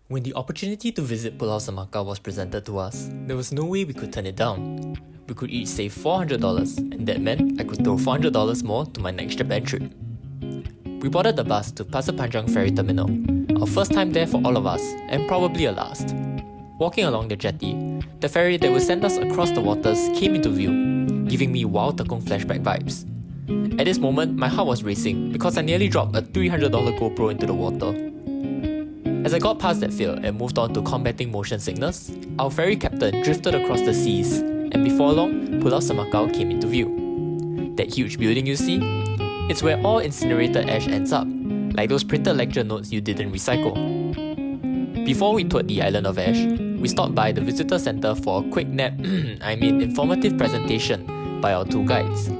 When the opportunity to visit Pulau Semakau was presented to us, there was no way we could turn it down. We could each save $400, and that meant I could throw $400 more to my next Japan trip. We boarded the bus to Pasir Panjang Ferry Terminal, our first time there for all of us, and probably a last. Walking along the jetty, the ferry that would send us across the waters came into view, giving me wild Tekong flashback vibes. At this moment, my heart was racing because I nearly dropped a $300 GoPro into the water. As I got past that field and moved on to combating motion sickness, our ferry captain drifted across the seas, and before long, Pulau Semakau came into view. That huge building you see? It's where all incinerated ash ends up, like those printed lecture notes you didn't recycle. Before we toured the island of ash, we stopped by the visitor center for a quick informative presentation by our two guides.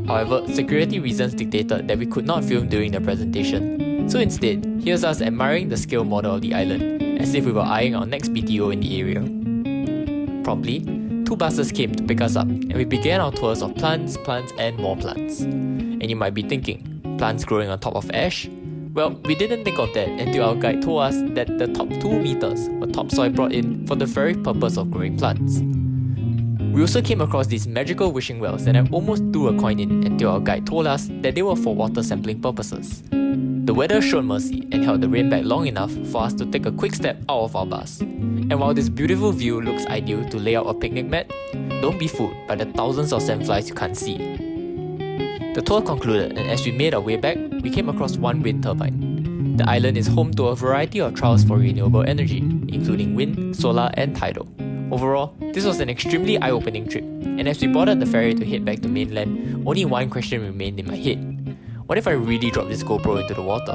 However, security reasons dictated that we could not film during the presentation, so instead, here's us admiring the scale model of the island, as if we were eyeing our next BTO in the area. Promptly, 2 buses came to pick us up, and we began our tours of plants, and more plants. And you might be thinking, plants growing on top of ash? Well, we didn't think of that until our guide told us that the top 2 meters were topsoil brought in for the very purpose of growing plants. We also came across these magical wishing wells that I almost threw a coin in until our guide told us that they were for water sampling purposes. The weather showed mercy and held the rain back long enough for us to take a quick step out of our bus. And while this beautiful view looks ideal to lay out a picnic mat, don't be fooled by the thousands of sandflies you can't see. The tour concluded, and as we made our way back, we came across one wind turbine. The island is home to a variety of trials for renewable energy, including wind, solar, and tidal. Overall, this was an extremely eye-opening trip, and as we boarded the ferry to head back to mainland, only one question remained in my head. What if I really drop this GoPro into the water?